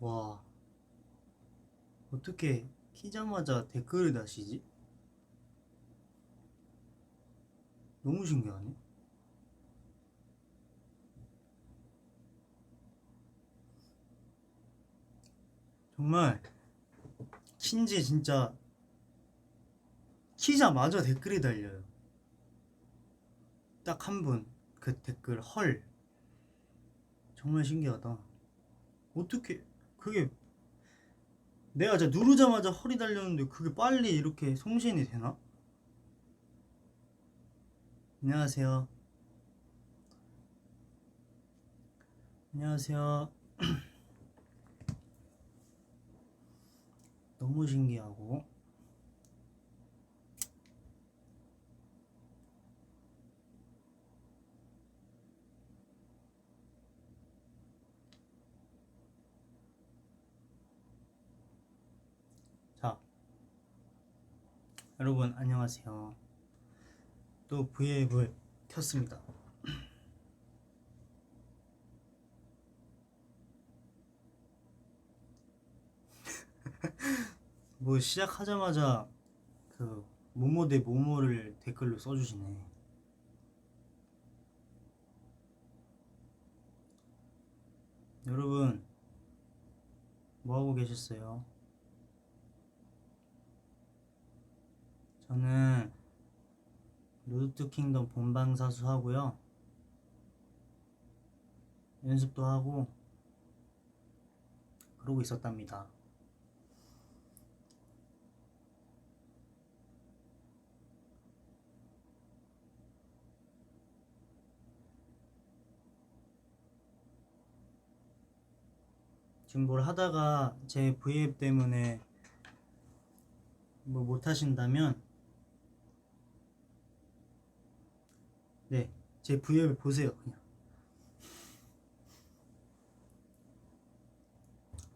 와, 어떻게 키자마자 댓글을 다시지? 너무 신기하네. 정말 신지 진짜 키자마자 댓글이 달려요. 딱 한 분 그 댓글 헐 정말 신기하다. 어떻게 그게 내가 진짜 누르자마자 헐이 달렸는데 그게 빨리 이렇게 송신이 되나? 안녕하세요. 안녕하세요. 너무 신기하고 자 여러분 안녕하세요. 또 V앱을 켰습니다. 뭐 시작하자마자 그 모모 대 모모를 댓글로 써주시네. 여러분 뭐하고 계셨어요? 저는 로드 킹덤 본방사수 하고요. 연습도 하고 그러고 있었답니다. 지금 뭘 하다가 제 V앱 때문에 뭐 못하신다면 네, 제 V앱을 보세요. 그냥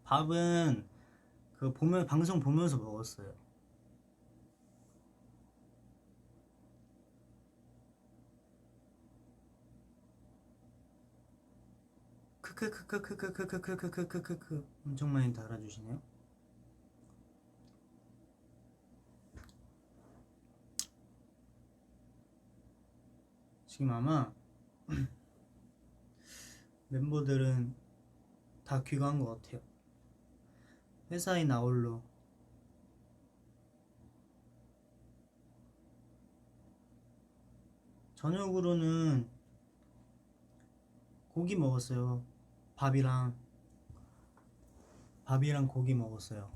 밥은 그 보면 방송 보면서 먹었어요. 크크크크크크크크크크크크크 엄청 많이 달아주시네요. 지금 아마 멤버들은 다 귀가한 것 같아요. 회사인 아울러 저녁으로는 고기 먹었어요. 밥이랑 고기 먹었어요.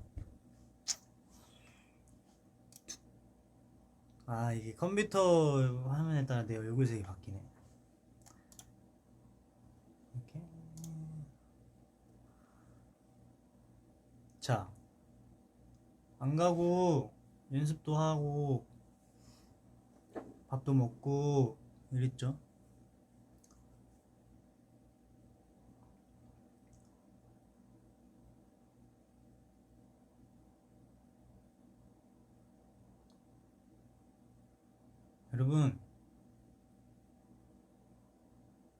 아 이게 컴퓨터 화면에 따라 내 얼굴색이 바뀌네. 이렇게 자 안 가고 연습도 하고 밥도 먹고 이랬죠. 여러분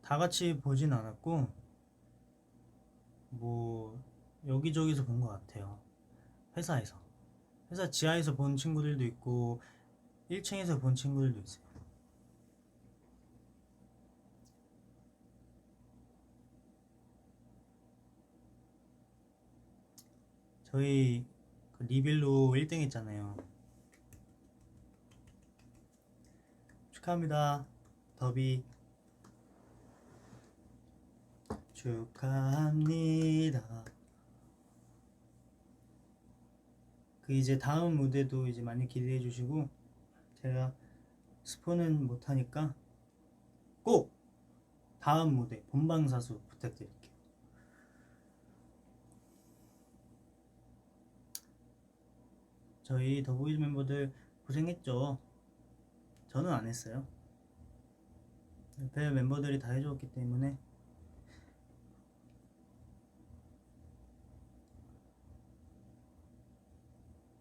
다 같이 보진 않았고 뭐 여기저기서 본 것 같아요. 회사 지하에서 본 친구들도 있고 1층에서 본 친구들도 있어요. 저희 그 리빌로 1등 했잖아요. 축하합니다. 더비 축하합니다. 그 이제 다음 무대도 이제 많이 기대해 주시고 제가 스포는 못하니까 꼭 다음 무대 본방사수 부탁드릴게요. 저희 더보이즈 멤버들 고생했죠. 저는 안 했어요. 옆에 멤버들이 다 해줬기 때문에.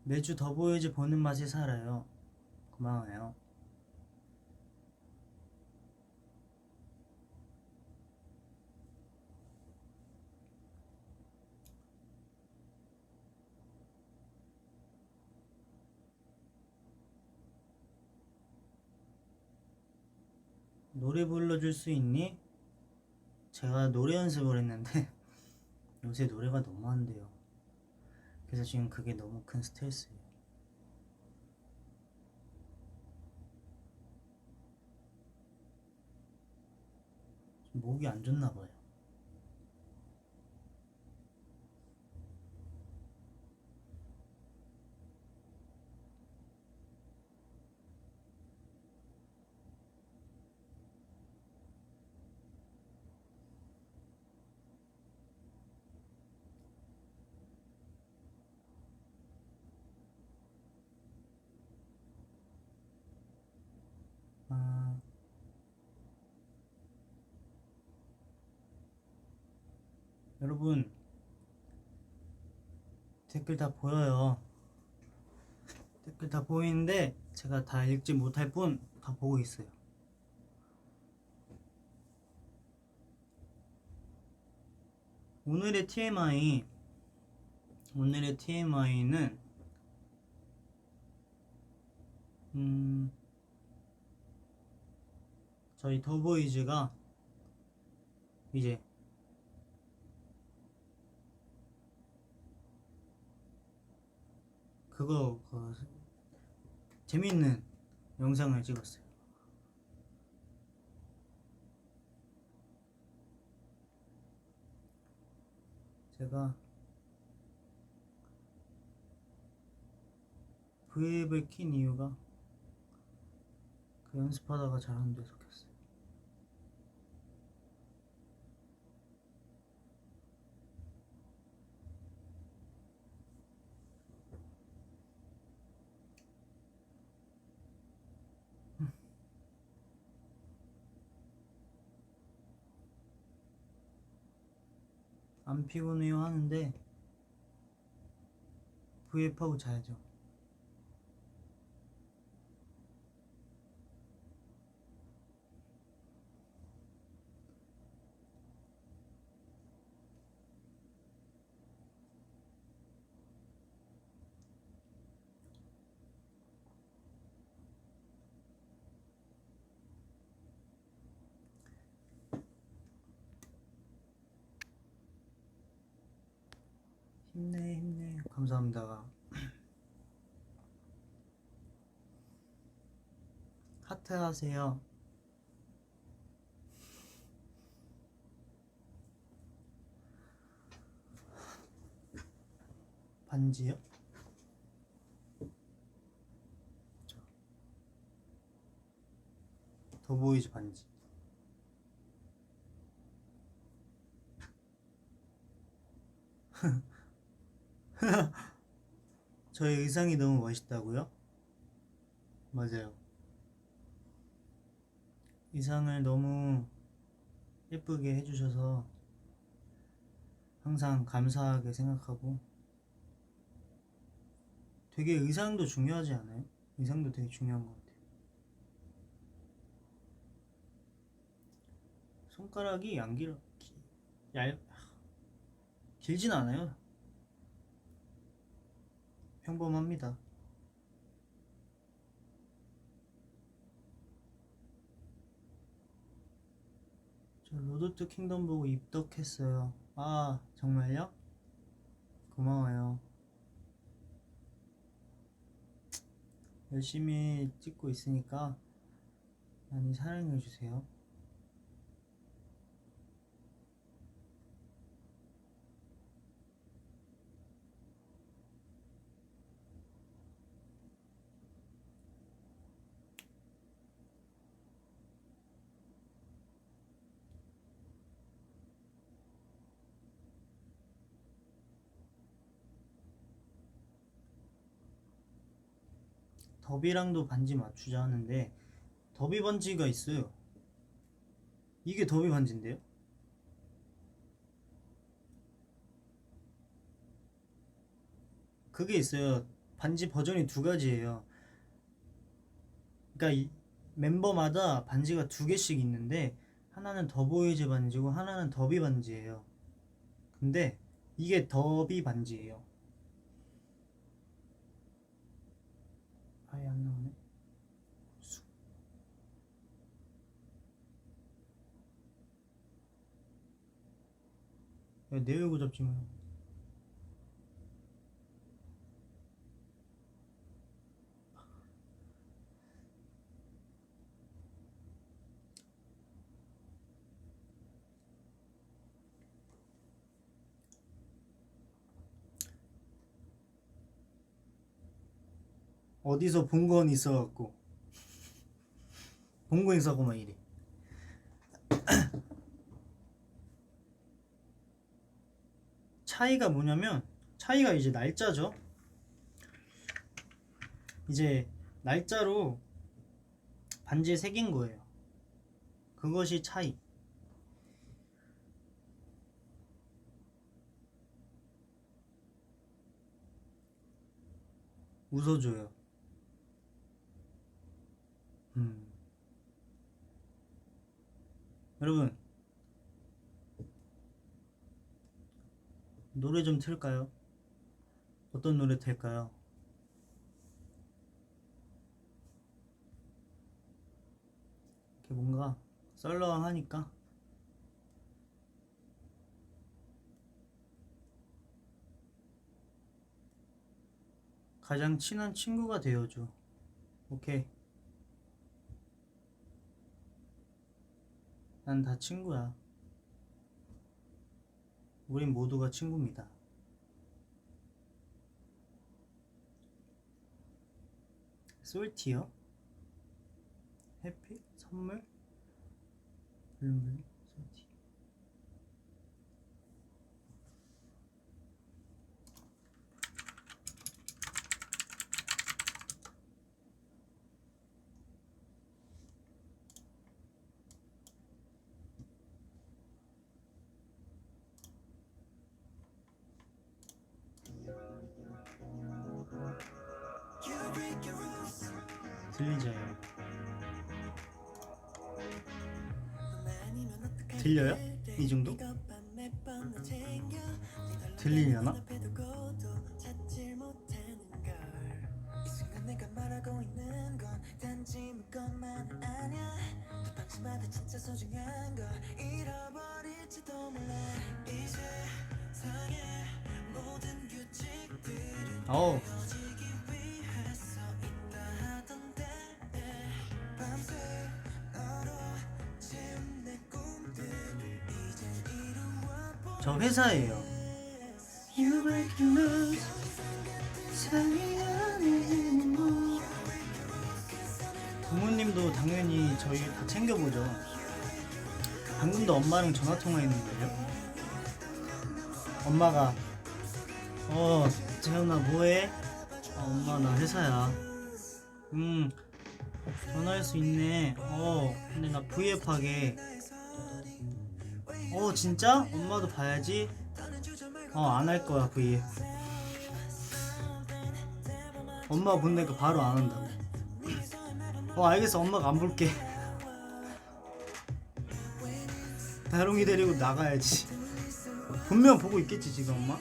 매주 더보이즈 보는 맛이 살아요. 고마워요. 노래 불러줄 수 있니? 제가 노래 연습을 했는데 요새 노래가 너무 안 돼요. 그래서 지금 그게 너무 큰 스트레스예요. 목이 안 좋나 봐요. 아, 여러분 댓글 다 보여요. 댓글 다 보이는데 제가 다 읽지 못할 뿐 다 보고 있어요. 오늘의 TMI는 저희 더보이즈가 이제 그거 재밌는 영상을 찍었어요. 제가 V앱을 킨 이유가 그 연습하다가 잘 안 돼서 켰어요. 안 피곤해요 하는데 V앱하고 자야죠. 힘내 감사합니다. 하트 하세요. 반지요? 더보이즈 반지. 저의 의상이 너무 멋있다고요? 맞아요. 의상을 너무 예쁘게 해주셔서 항상 감사하게 생각하고, 되게 의상도 중요하지 않아요? 의상도 되게 중요한 것 같아요. 손가락이 안 길어, 길진 않아요. 평범합니다. 저 로드 투 킹덤 보고 입덕했어요. 아, 정말요? 고마워요. 열심히 찍고 있으니까 많이 사랑해주세요. 더비랑도 반지 맞추자 하는데 더비 반지가 있어요. 이게 더비 반지인데요? 그게 있어요. 반지 버전이 두 가지예요. 그러니까 멤버마다 반지가 두 개씩 있는데 하나는 더보이즈 반지고 하나는 더비 반지예요. 근데 이게 더비 반지예요. 아예 안 나오네. 야, 내 얼굴 잡지 마. 어디서 본 건 있어갖고 본 거 있어갖고 막 이래. 차이가 뭐냐면 차이가 이제 날짜죠. 이제 날짜로 반지에 새긴 거예요. 그것이 차이. 웃어줘요. 여러분 노래 좀 틀까요? 어떤 노래 틀까요? 이렇게 뭔가 썰렁하니까 가장 친한 친구가 되어줘. 오케이. 난 다 친구야. 우린 모두가 친구입니다. 솔티요? 해피? 선물? 블룸블룸? 솔티. 들리죠? 들려요? 이 정도? 들리려나? 어우 저 회사예요. 부모님도 당연히 저희 다 챙겨보죠. 방금도 엄마랑 전화통화했는데요. 엄마가 재현아 뭐해? 엄마 나 회사야. 전화할 수 있네. 근데 나 V앱 하게. 진짜? 엄마도 봐야지. 안 할 거야 V앱. 엄마 본다니까 바로 안 한다고. 알겠어 엄마가 안 볼게. 다롱이 데리고 나가야지. 분명 보고 있겠지 지금 엄마.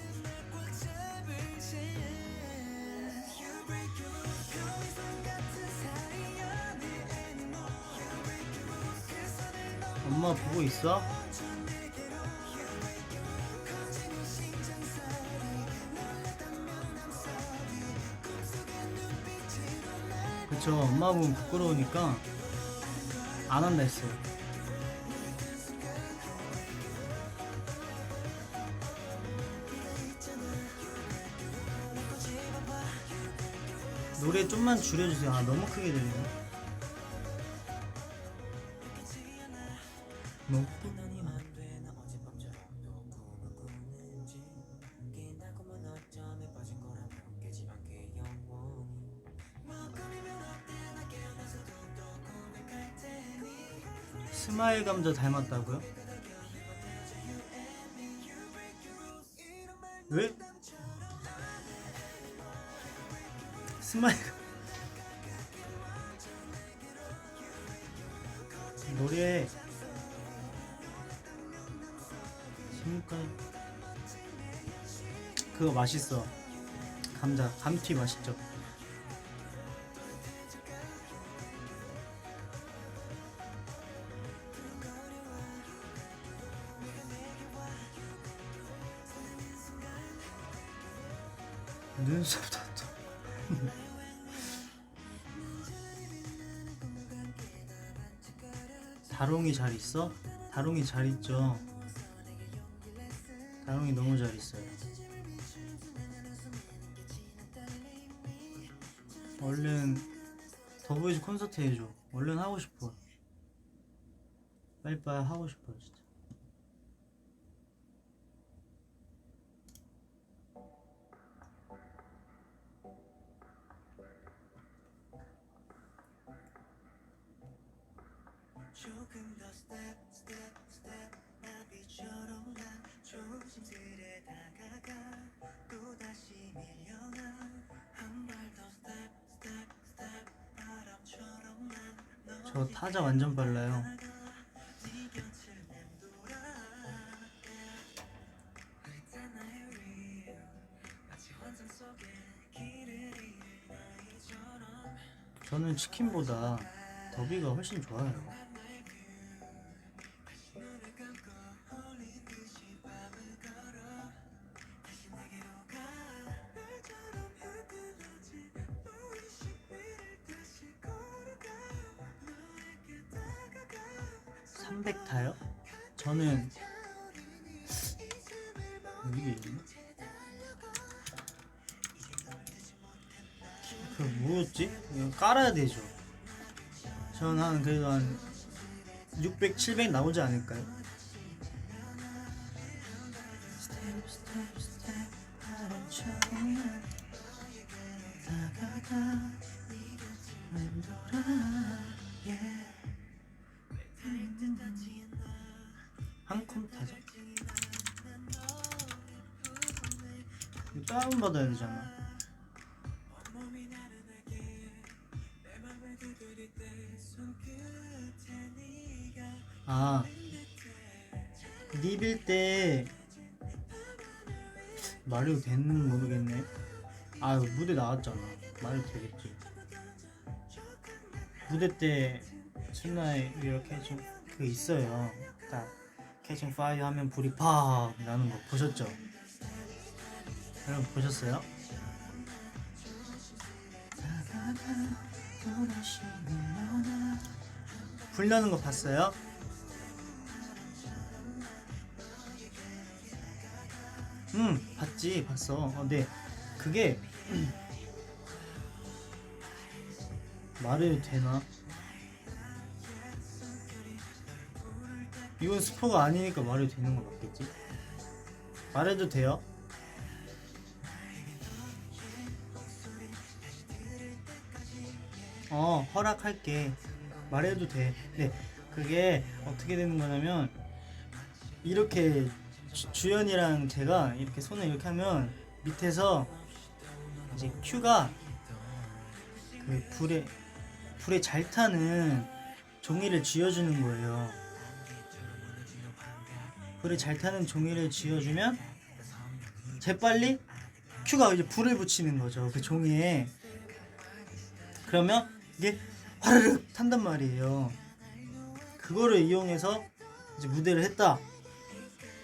엄마 보고 있어? 그쵸. 엄마 보면 부끄러우니까 안 한다 했어요. 노래 좀만 줄여주세요. 너무 크게 들리네. 스마일 감자 닮았다고요? 왜? 스마일 노래 지금까지 그거 맛있어. 감자 감튀 맛있죠? 눈썹도 또 다롱이 잘 있어? 다롱이 잘 있죠. 다롱이 너무 잘 있어요. 얼른 더보이즈 콘서트 해줘. 얼른 하고 싶어. 빨리빨리 하고 싶어 진짜. 조금 더 스텝 나비처럼 난 조심스레 다가가 또다시 밀려나 한 발 더 스텝 바람처럼 난 저 타자 완전 빨라요. 저는 치킨보다 더비가 훨씬 좋아요. (300타요) 저는 이게 있나? 그 뭐였지? 이거 깔아야 되죠. 저는 한 그래도 한 600, 700 나오지 않을까요? 한컴 타자. 이거 다운받아야 되잖아. 아, 립일 때 말해도 되는 모르겠네. 아, 무대 나왔잖아. 말해도 되겠지. 무대 때 순나에 이렇게 좀 그 있어요. 딱 캐칭 파이어 하면 불이 팍 나는 거 보셨죠? 여러분 보셨어요? 불 나는 거 봤어요? 봤지, 봤어. 네, 그게 말해도 되나? 이건 스포가 아니니까 말해도 되는 거 맞겠지? 말해도 돼요? 허락할게. 말해도 돼. 네, 그게 어떻게 되는 거냐면 이렇게 주연이랑 제가 이렇게 손을 이렇게 하면 밑에서 이제 큐가 그 불에 잘 타는 종이를 쥐어주는 거예요. 불에 잘 타는 종이를 쥐어주면 재빨리 큐가 이제 불을 붙이는 거죠. 그 종이에. 그러면 이게 화르륵 탄단 말이에요. 그거를 이용해서 이제 무대를 했다,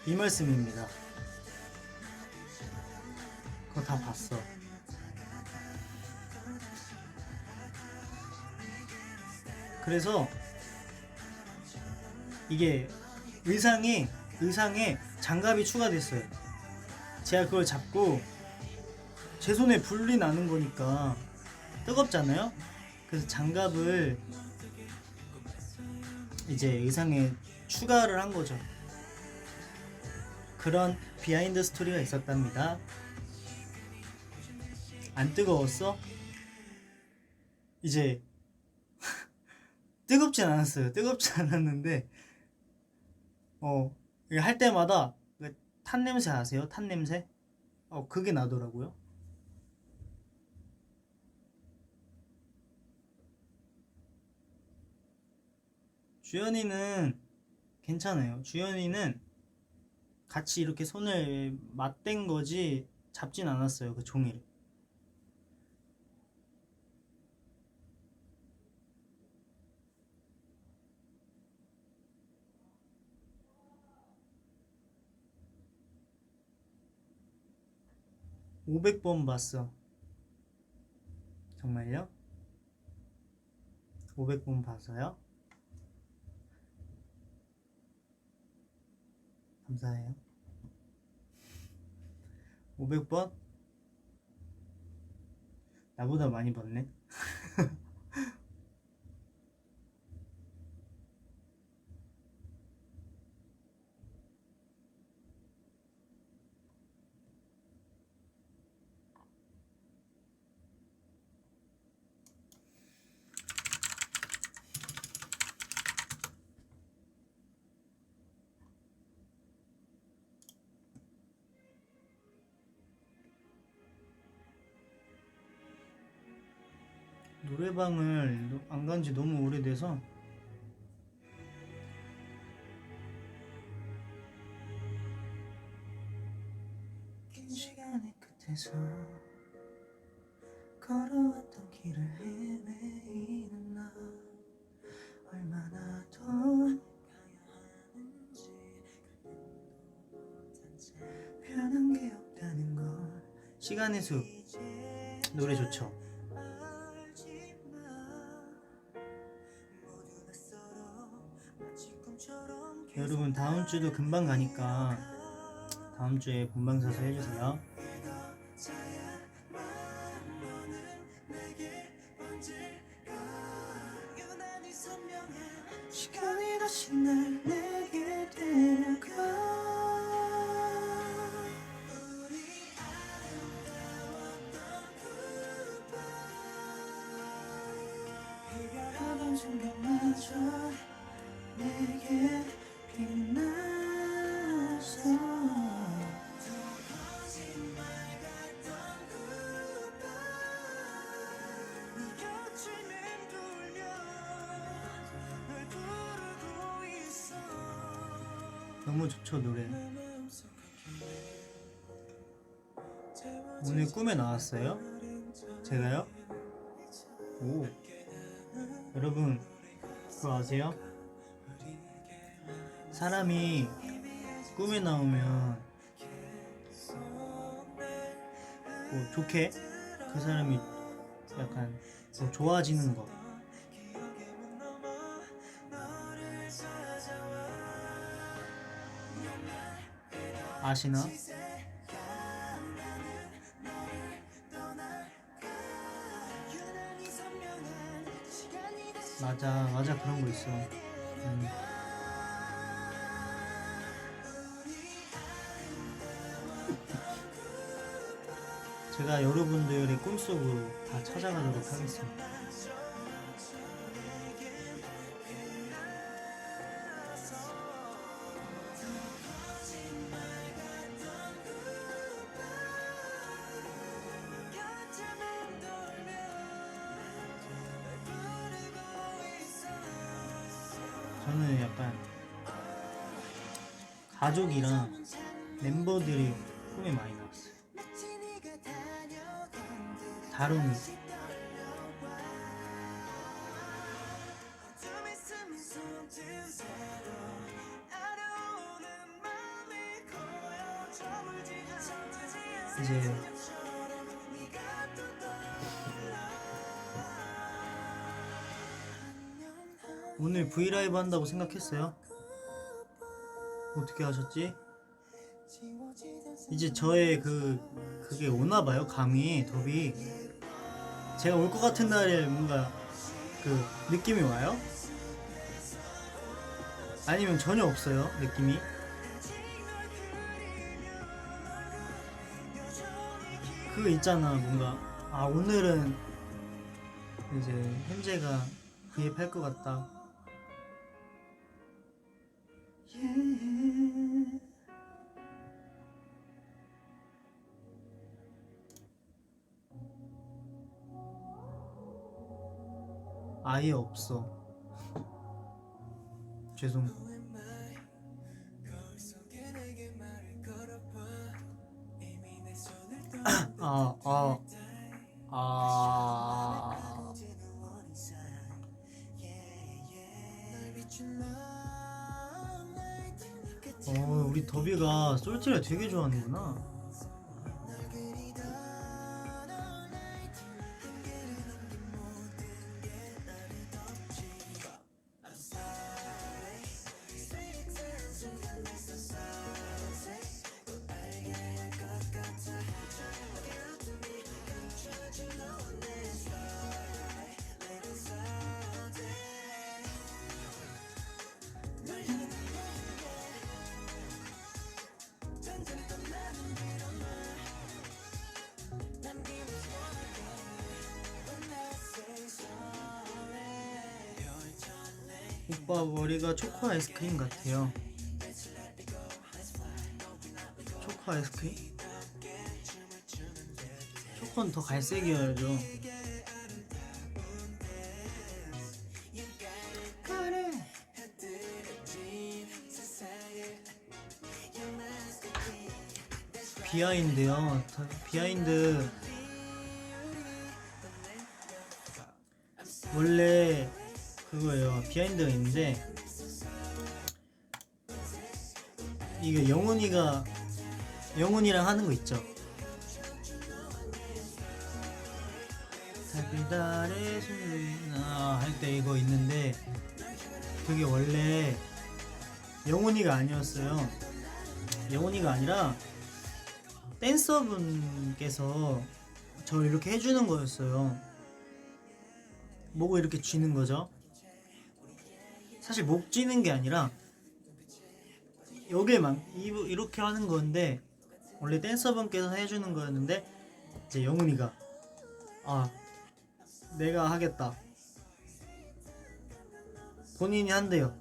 이 말씀입니다. 그거 다 봤어. 그래서 이게 의상에 장갑이 추가됐어요. 제가 그걸 잡고 제 손에 불이 나는 거니까 뜨겁잖아요. 그래서 장갑을 이제 의상에 추가를 한 거죠. 그런 비하인드 스토리가 있었답니다. 안 뜨거웠어? 이제 뜨겁진 않았어요. 뜨겁지 않았는데 할 때마다 탄 냄새 아세요? 탄 냄새? 그게 나더라고요. 주연이는 괜찮아요. 주연이는 같이 이렇게 손을 맞댄 거지 잡진 않았어요, 그 종이를. (500번) 봤어. 정말요? 500번 봐서요? 감사해요. 500번? 나보다 많이 봤네. 노래방을 안 간 지 너무 오래돼서 긴 시간의 끝에서 걸어왔던 길을 헤매이는 나 얼마나 더 가야 하는지 변한 게 없다는 걸. 시간의 숲 노래 좋죠. 여러분 다음 주도 금방 가니까 다음 주에 본방사수 해주세요. 시간이 다시 날 내게 데려가. 이별하던 순간마저 내게 빛났어. 너무 좋죠 노래. 오늘 꿈에 나왔어요? 제가요? 오, 여러분 그거 아세요? 사람이 꿈에 나오면 뭐 좋게 그 사람이 약간 뭐 좋아지는 거 아시나? 맞아 그런 거 있어. 제가 여러분들의 꿈속으로 다 찾아가도록 하겠습니다. 저는 약간 가족이랑 멤버들이 꿈에 많이 나왔어요. 다롱이 이제 오늘 브이라이브 한다고 생각했어요? 어떻게 하셨지? 이제 저의 그게 오나봐요. 감이 덥이 제가 올 것 같은 날에 뭔가 그 느낌이 와요? 아니면 전혀 없어요 느낌이? 그거 있잖아 뭔가 아 오늘은 이제 현재가 구입할 것 같다. 아예 없어. 죄송. 우리 더비가 솔티를 되게 좋아하는구나. 오빠 머리가 초코 아이스크림 같아요. 초코 아이스크림? 초코는 더 갈색이어야죠. 그래. 비하인드요. 비하인드 원래 그거예요. 비하인드가 있는데 이게 영훈이랑 하는 거 있죠. 달빛아래 할 때 이거 있는데 그게 원래 영훈이가 아니었어요. 영훈이가 아니라 댄서분께서 저 이렇게 해주는 거였어요. 목을 이렇게 쥐는 거죠. 사실 목 쥐는 게 아니라 여기만 이렇게 하는 건데 원래 댄서분께서 해주는 거였는데 이제 영훈이가 내가 하겠다. 본인이 한대요.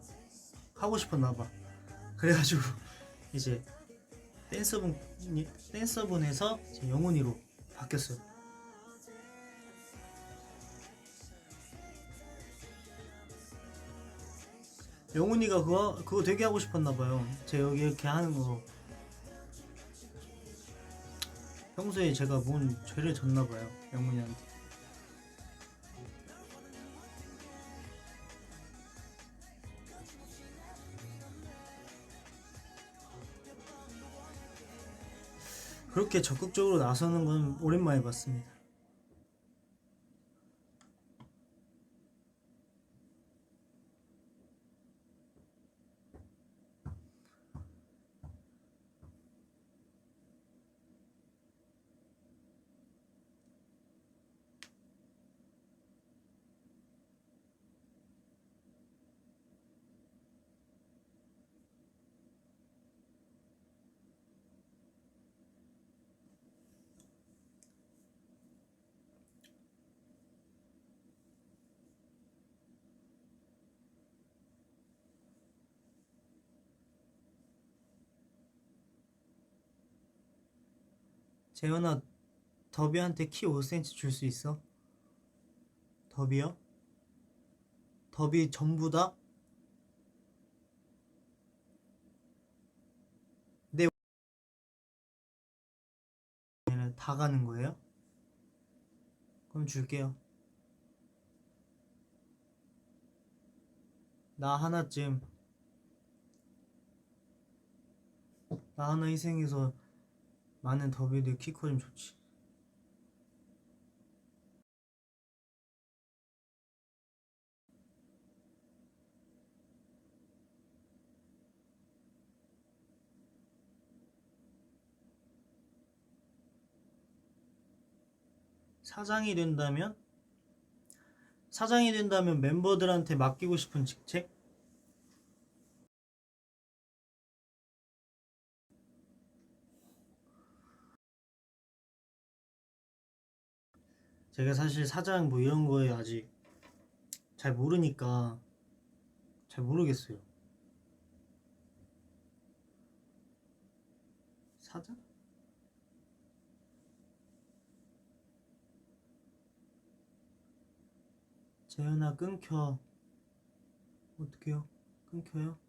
하고 싶었나봐. 그래가지고 이제 댄서분에서 이제 영훈이로 바뀌었어요. 영훈이가 그거 되게 하고 싶었나봐요. 제가 여기 이렇게 하는 거. 평소에 제가 뭔 죄를 졌나봐요. 영훈이한테. 그렇게 적극적으로 나서는 건 오랜만에 봤습니다. 재현아, 더비한테 키 5cm 줄 수 있어? 더비요? 더비 전부 다? 네, 다 가는 거예요? 그럼 줄게요. 나 하나 희생해서 많은 더비들 키 커지면 좋지. 사장이 된다면 멤버들한테 맡기고 싶은 직책? 제가 사실 사장 뭐 이런 거에 아직 잘 모르니까 잘 모르겠어요. 사장? 재현아 끊겨. 어떡해요? 끊겨요?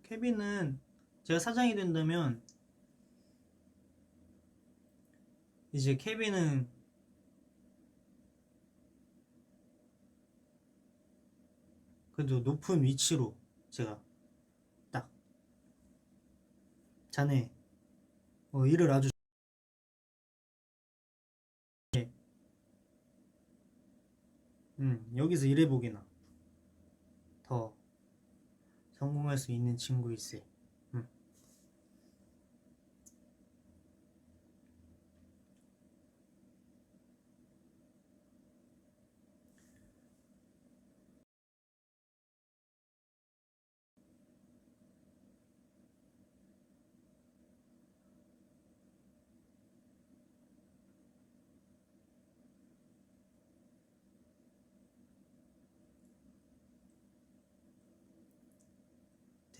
케빈은 제가 사장이 된다면 이제 케빈은 그래도 높은 위치로 제가 딱 자네 일을 아주 여기서 일해보게나 더 성공할 수 있는 친구일세.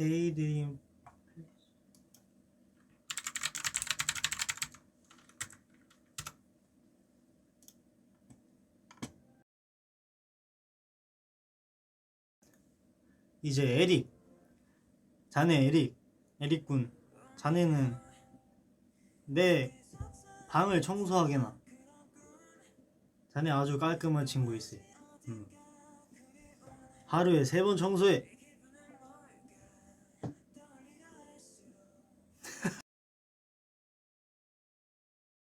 데이드림. 이제 에릭, 자네 에릭군, 자네는 내 방을 청소하게나. 자네 아주 깔끔한 친구일세. 하루에 3번 청소해.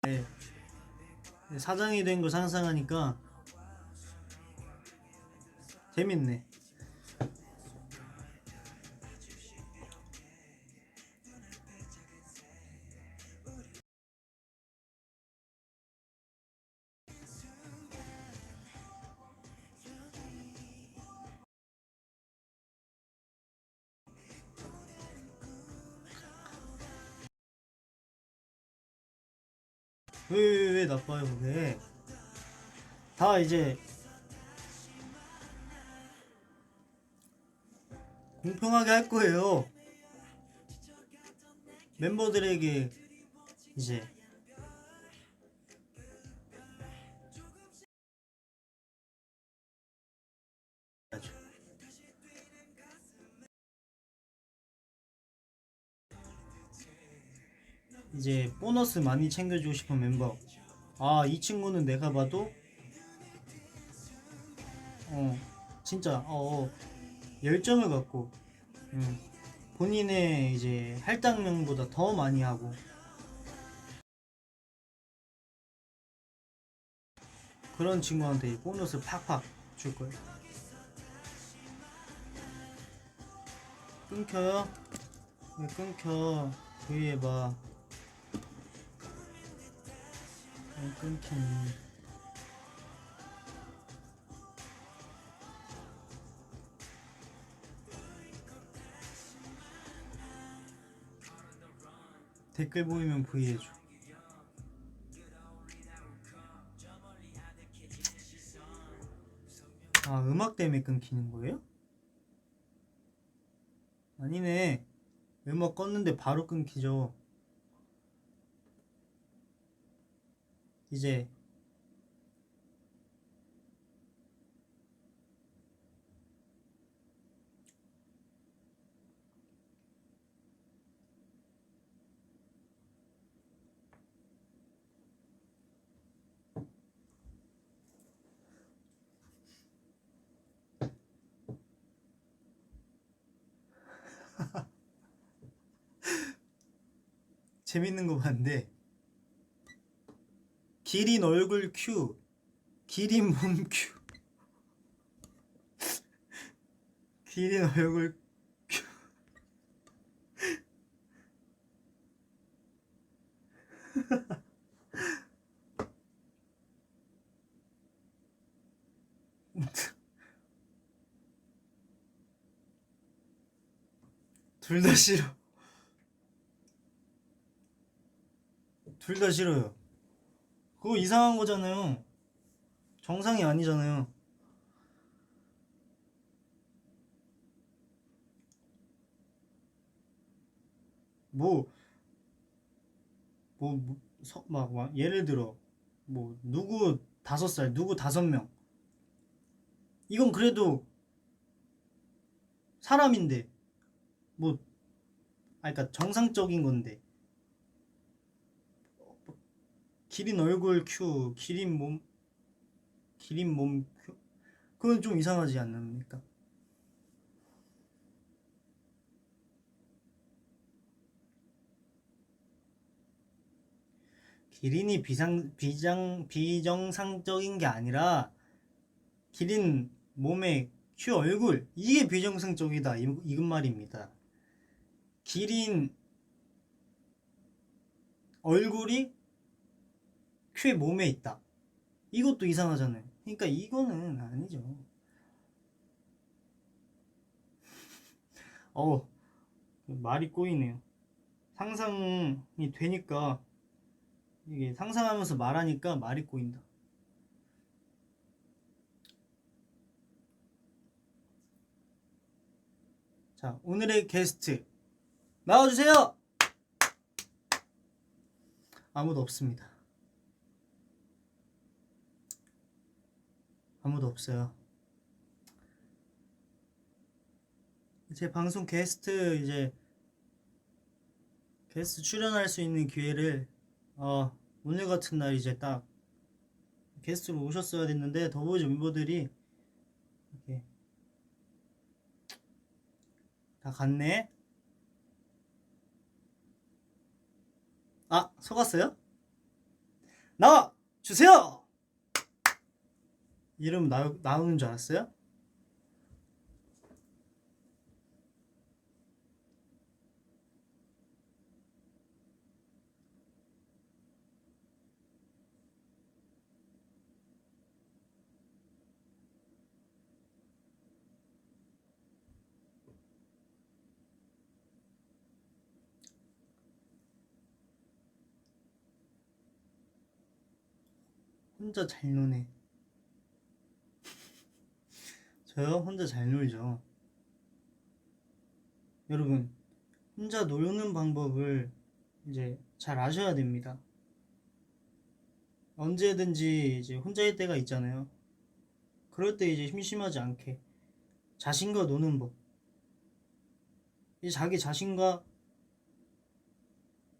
네. 사장이 된 걸 상상하니까 재밌네. 왜 나빠요 그게? 다 이제 공평하게 할 거예요. 멤버들에게 이제 이제 보너스 많이 챙겨주고 싶은 멤버. 아, 이 친구는 내가 봐도 진짜 열정을 갖고 본인의 이제 할당량보다 더 많이 하고 그런 친구한테 보너스 팍팍 줄 거예요. 끊겨요? 왜 끊겨? 주의해봐. 왜 끊기니? 댓글 보이면 V해줘. 아, 음악 때문에 끊기는 거예요? 아니네. 음악 껐는데 바로 끊기죠. 이제 재밌는 거 봤는데 기린 얼굴 큐, 기린 몸 큐, 기린 얼굴 큐. 둘 다 싫어. 둘 다 싫어요. 그거 이상한 거잖아요. 정상이 아니잖아요. 뭐, 예를 들어, 뭐, 누구 5살, 누구 5명. 이건 그래도 사람인데, 뭐, 그러니까 정상적인 건데. 기린 얼굴 큐, 기린 몸 큐? 그건 좀 이상하지 않습니까? 기린이 비정상적인 게 아니라 기린 몸의 큐 얼굴 이게 비정상적이다 이건 말입니다. 기린 얼굴이 큐의 몸에 있다. 이것도 이상하잖아요. 그러니까 이거는 아니죠. 말이 꼬이네요. 상상이 되니까 이게 상상하면서 말하니까 말이 꼬인다. 자, 오늘의 게스트 나와주세요. 아무도 없습니다. 아무도 없어요. 제 방송 게스트 출연할 수 있는 기회를 오늘 같은 날 이제 딱 게스트로 오셨어야 됐는데 더보이즈 멤버들이 이렇게 다 갔네. 아, 속았어요? 나와 주세요. 이름 나오는 줄 알았어요? 혼자 잘 노네. 저요? 혼자 잘 놀죠. 여러분, 혼자 노는 방법을 이제 잘 아셔야 됩니다. 언제든지 이제 혼자일 때가 있잖아요. 그럴 때 이제 심심하지 않게 자신과 노는 법. 이제 자기 자신과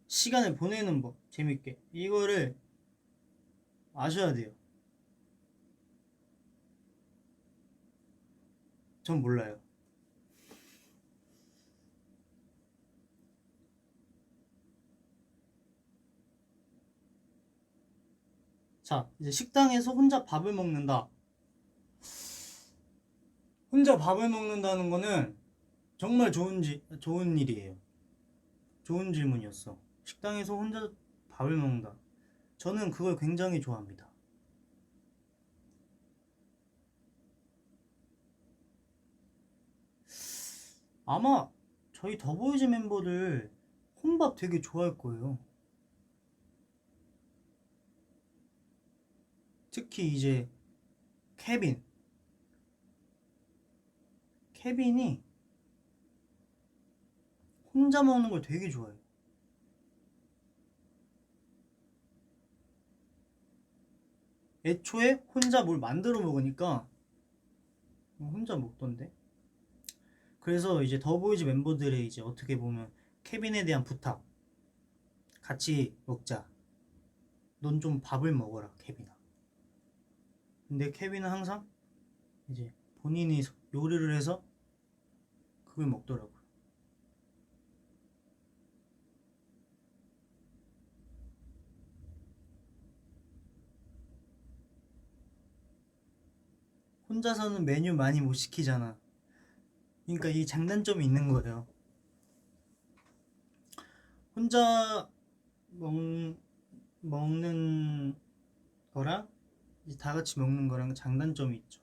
시간을 보내는 법. 재밌게. 이거를 아셔야 돼요. 전 몰라요. 자, 이제 식당에서 혼자 밥을 먹는다. 혼자 밥을 먹는다는 거는 정말 좋은 일이에요. 좋은 질문이었어. 식당에서 혼자 밥을 먹는다. 저는 그걸 굉장히 좋아합니다. 아마 저희 더보이즈 멤버들 혼밥 되게 좋아할 거예요. 특히 이제 케빈이 혼자 먹는 걸 되게 좋아해요. 애초에 혼자 뭘 만들어 먹으니까 혼자 먹던데. 그래서 이제 더보이즈 멤버들의 이제 어떻게 보면 케빈에 대한 부탁, 같이 먹자. 넌 좀 밥을 먹어라, 케빈아. 근데 케빈은 항상 이제 본인이 요리를 해서 그걸 먹더라고요. 혼자서는 메뉴 많이 못 시키잖아. 그러니까 이 장단점이 있는 거예요. 혼자 먹, 먹는 거랑 이제 다 같이 먹는 거랑 장단점이 있죠.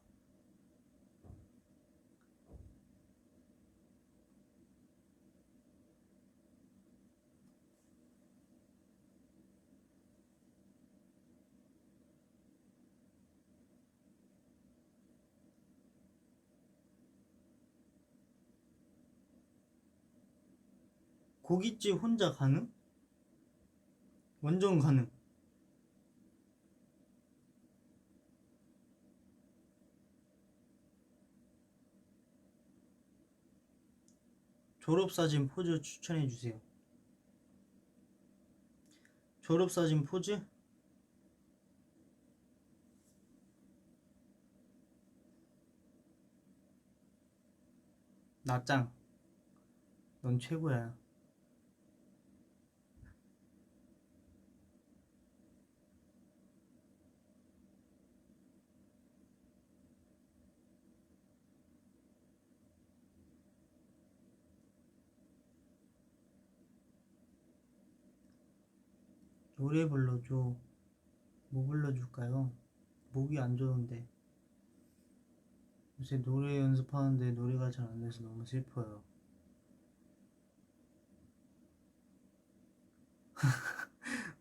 고깃집 혼자 가능? 완전 가능. 졸업사진 포즈 추천해주세요. 졸업사진 포즈? 나 짱. 넌 최고야. 노래 불러줘. 뭐 불러줄까요? 목이 안 좋은데. 요새 노래 연습하는데 노래가 잘 안 돼서 너무 슬퍼요.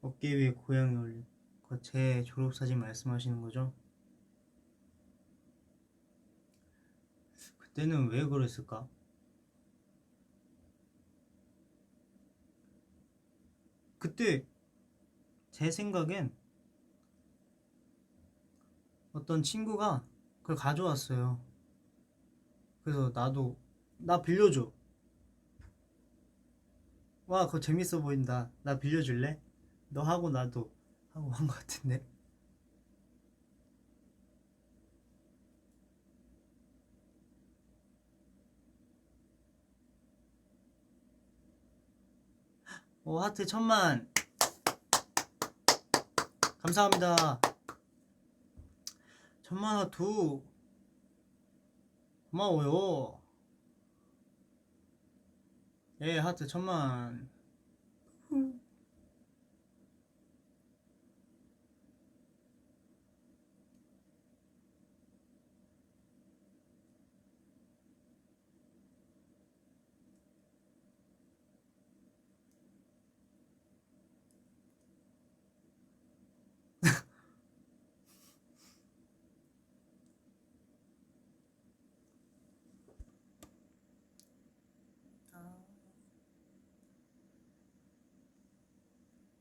어깨 위에 고양이 올린 거 제 졸업사진 말씀하시는 거죠? 그때는 왜 그랬을까? 그때 제 생각엔 어떤 친구가 그걸 가져왔어요. 그래서 나도 나 빌려줘. 와 그거 재밌어 보인다. 나 빌려줄래? 너 하고 나도 하고 한 것 같은데. 오 하트 1000만 감사합니다. 1000만 하트 고마워요. 예 하트 1000만.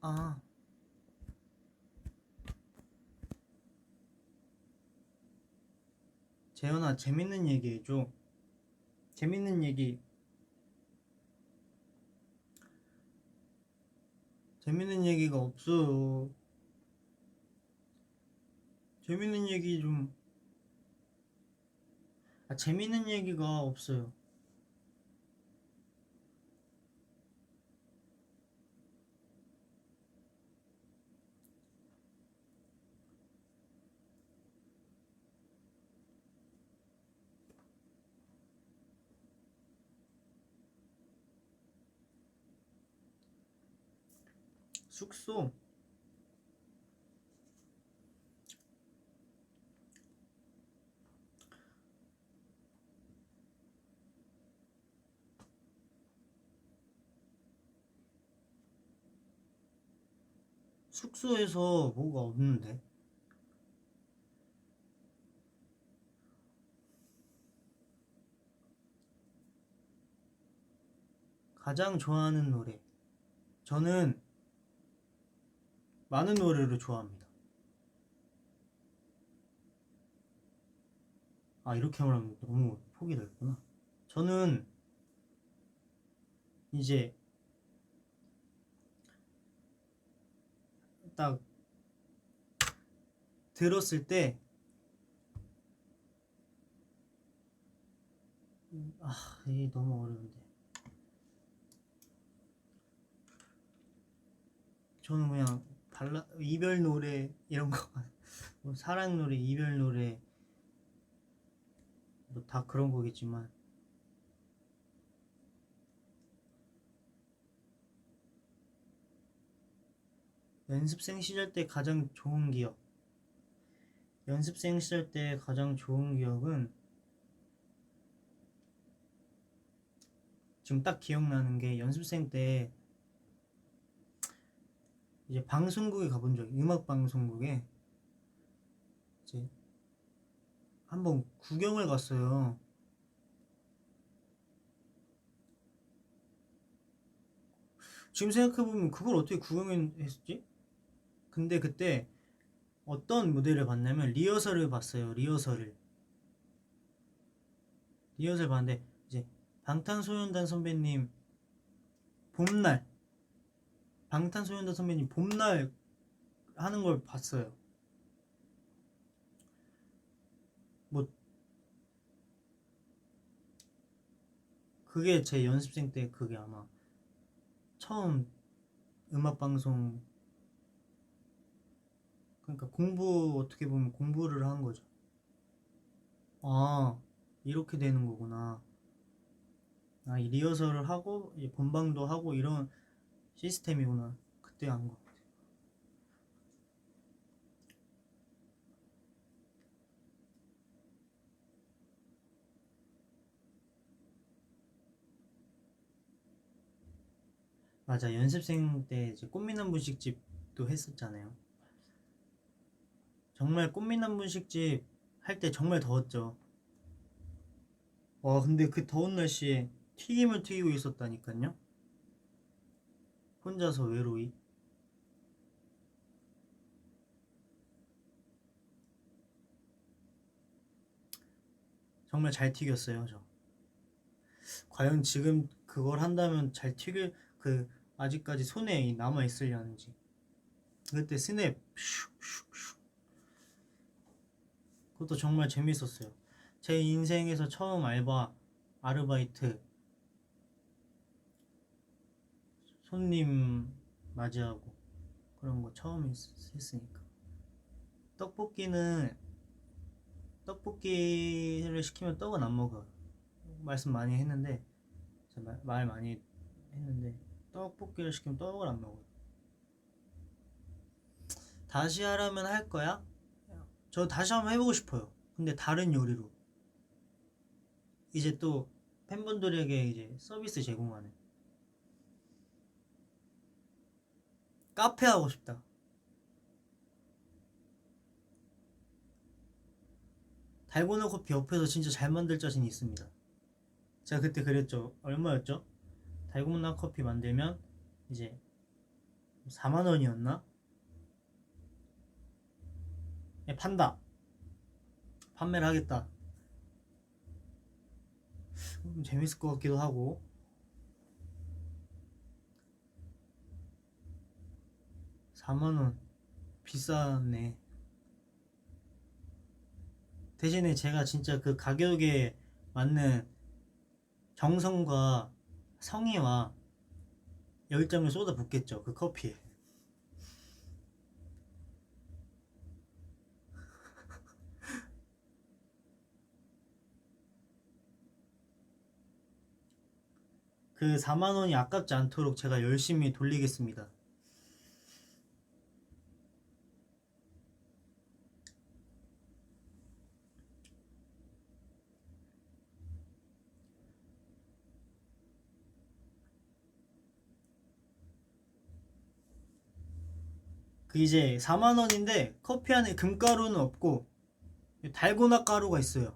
아 재현아 재밌는 얘기 해줘. 재밌는 얘기. 재밌는 얘기가 없어. 재밌는 얘기 좀. 재밌는 얘기가 없어요. 숙소. 숙소에서 뭐가 없는데? 가장 좋아하는 노래. 저는 많은 노래를 좋아합니다. 이렇게 말하면 너무 폭이 넓구나. 저는 이제 딱 들었을 때 이게 너무 어려운데. 저는 그냥 이별 노래 이런 거 뭐 사랑 노래, 이별 노래 뭐 다 그런 거겠지만 연습생 시절 때 가장 좋은 기억. 연습생 시절 때 가장 좋은 기억은 지금 딱 기억나는 게 연습생 때 이제 방송국에 가본 적이 음악 방송국에 이제 한번 구경을 갔어요. 지금 생각해보면 그걸 어떻게 구경했지? 근데 그때 어떤 무대를 봤냐면 리허설을 봤어요. 리허설 봤는데 이제 방탄소년단 선배님 봄날 방탄소년단 선배님 봄날 하는 걸 봤어요. 뭐 그게 제 연습생 때 그게 아마 처음 음악 방송, 그러니까 공부, 어떻게 보면 공부를 한 거죠. 아 이렇게 되는 거구나. 이 리허설을 하고 이제 본방도 하고 이런 시스템이구나. 그때 한 거. 맞아, 연습생 때 이제 꽃미남 분식집도 했었잖아요. 정말 꽃미남 분식집 할 때 정말 더웠죠. 와 근데 그 더운 날씨에 튀김을 튀기고 있었다니까요. 혼자서 외로이. 정말 잘 튀겼어요. 저 과연 지금 그걸 한다면 잘 튀길 그 아직까지 손에 남아 있으려는지. 그때 스냅 슉슉슉 그것도 정말 재밌었어요. 제 인생에서 처음 아르바이트 손님 맞이하고 그런 거 처음 했으니까. 떡볶이는 떡볶이를 시키면 떡은 안 먹어요. 말씀 많이 했는데 말 많이 했는데 떡볶이를 시키면 떡을 안 먹어요. 다시 하라면 할 거야? 저 다시 한번 해보고 싶어요. 근데 다른 요리로. 이제 또 팬분들에게 이제 서비스 제공하는 카페 하고 싶다. 달고나 커피 옆에서 진짜 잘 만들 자신이 있습니다. 제가 그때 그랬죠. 얼마였죠? 달고나 커피 만들면 이제 4만 원이었나? 판다. 판매를 하겠다. 재밌을 것 같기도 하고. 4만 원 비싸네. 대신에 제가 진짜 그 가격에 맞는 정성과 성의와 열정을 쏟아붓겠죠. 그 커피에. 그 4만 원이 아깝지 않도록 제가 열심히 돌리겠습니다. 그 이제 4만 원인데 커피 안에 금가루는 없고 달고나 가루가 있어요.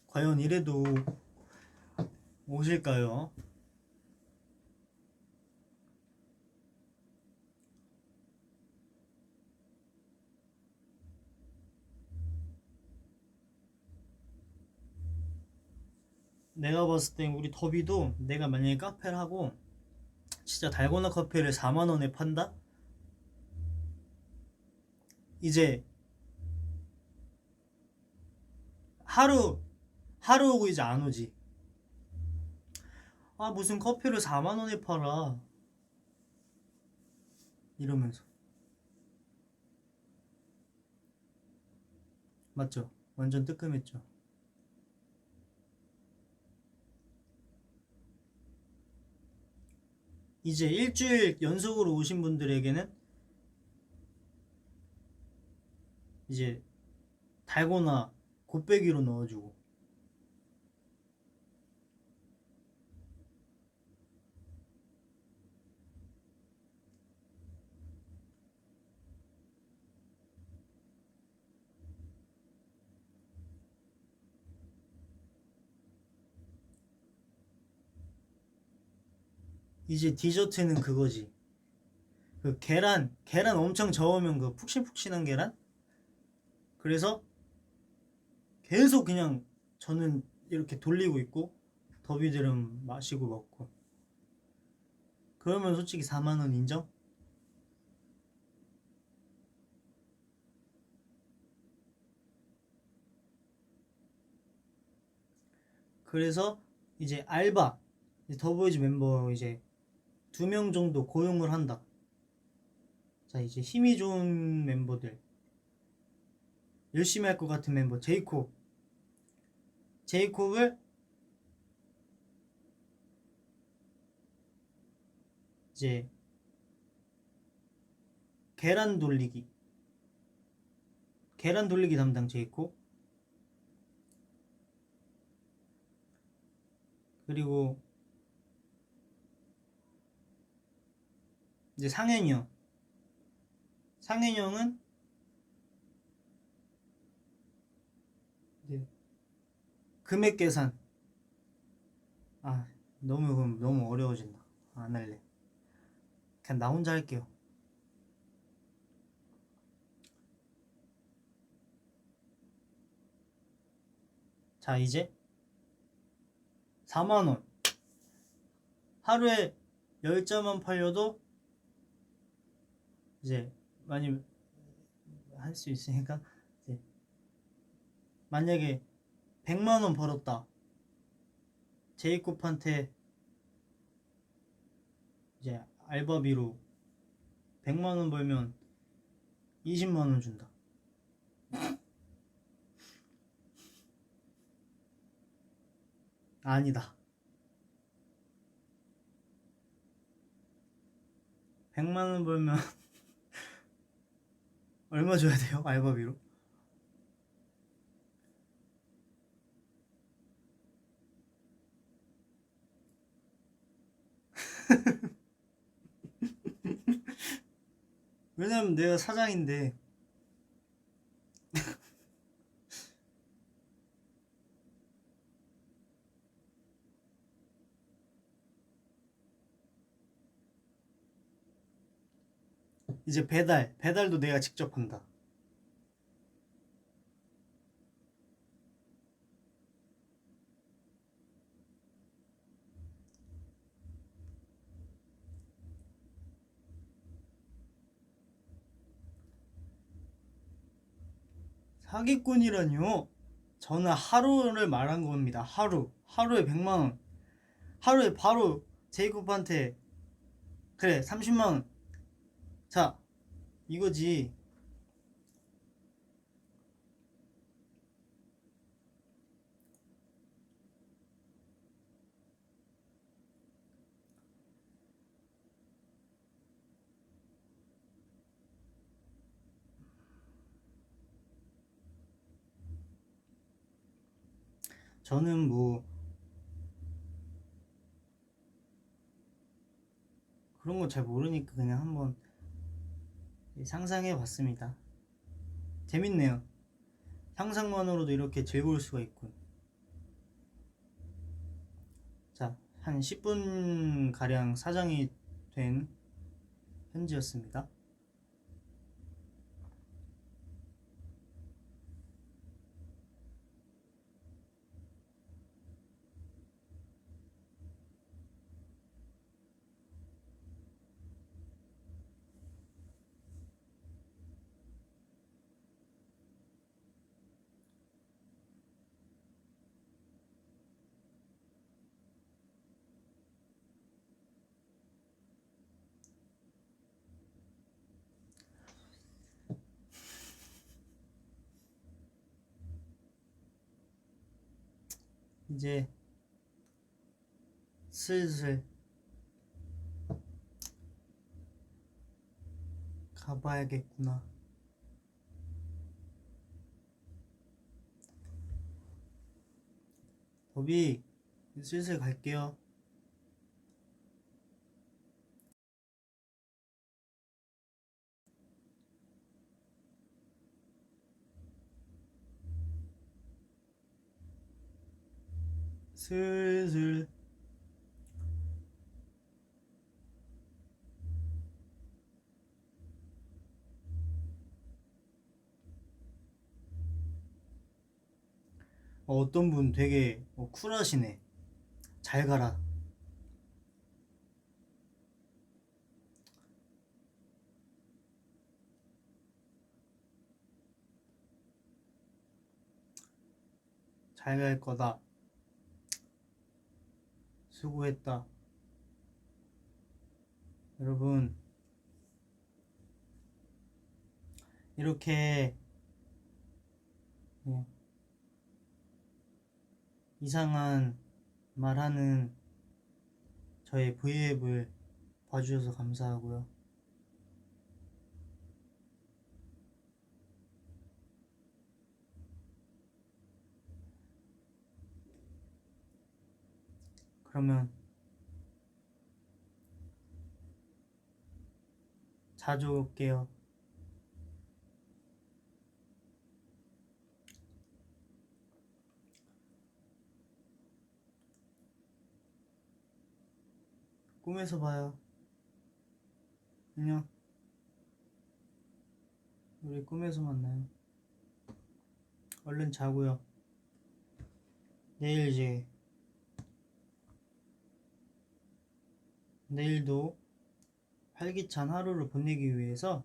과연 이래도 오실까요? 내가 봤을 땐 우리 더비도 내가 만약에 카페를 하고 진짜 달고나 커피를 4만 원에 판다? 이제 하루 오고 이제 안 오지. 아 무슨 커피를 4만 원에 팔아 이러면서. 맞죠? 완전 뜨끔했죠. 이제 일주일 연속으로 오신 분들에게는 이제 달고나 곱빼기로 넣어주고. 이제 디저트는 그거지. 그 계란 엄청 저으면 그 푹신푹신한 계란? 그래서 계속 그냥 저는 이렇게 돌리고 있고 더비들은 마시고 먹고. 그러면 솔직히 4만 원 인정? 그래서 이제 알바 이제 더보이즈 멤버 이제 2명 정도 고용을 한다. 자 이제 힘이 좋은 멤버들 열심히 할 것 같은 멤버 제이콥을 이제 계란 돌리기 담당 제이콥. 그리고 이제 상현이 형은 이제 금액 계산. 아 너무 어려워진다. 안 할래. 그냥 나 혼자 할게요. 자, 이제 4만원. 하루에 10자만 팔려도 이제 많이 할 수 있으니까, 이제 만약에 100만원 벌었다. 제이콥한테 이제 알바비로 100만원 벌면 20만원 준다. 아니다. 100만원 벌면 얼마 줘야 돼요? 알바비로? 왜냐면 내가 사장인데. 이제 배달도 내가 직접 한다. 사기꾼이라뇨? 저는 하루를 말한 겁니다. 하루에 100만원. 하루에 바로 제이콥한테 그래 30만원. 자, 이거지. 저는 뭐 그런 거 잘 모르니까 그냥 한번 상상해 봤습니다. 재밌네요. 상상만으로도 이렇게 즐거울 수가 있군. 자, 한 10분 가량 사장이 된 현지였습니다. 이제 슬슬 가봐야겠구나. 더비 슬슬 갈게요. 슬슬. 어떤 분 되게 쿨하시네. 잘 가라. 잘 갈 거다. 수고했다. 여러분, 이렇게 이상한 말하는 저의 V앱을 봐주셔서 감사하고요. 그러면 자주 올게요. 꿈에서 봐요. 안녕. 우리 꿈에서 만나요. 얼른 자고요. 내일도 활기찬 하루를 보내기 위해서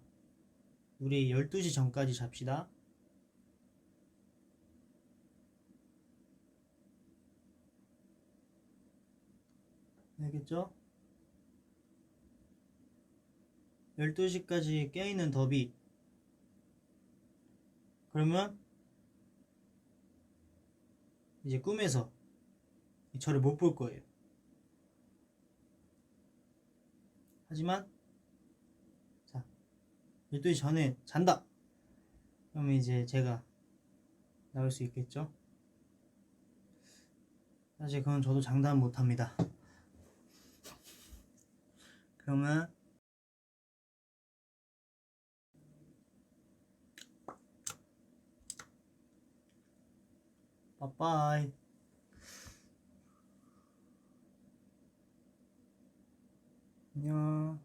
우리 12시 전까지 잡시다. 알겠죠? 12시까지 깨있는 더비. 그러면 이제 꿈에서 저를 못 볼 거예요. 하지만 자, 12시 전에 잔다. 그러면 이제 제가 나올 수 있겠죠? 사실 그건 저도 장담 못합니다. 그러면 빠빠이. 안녕.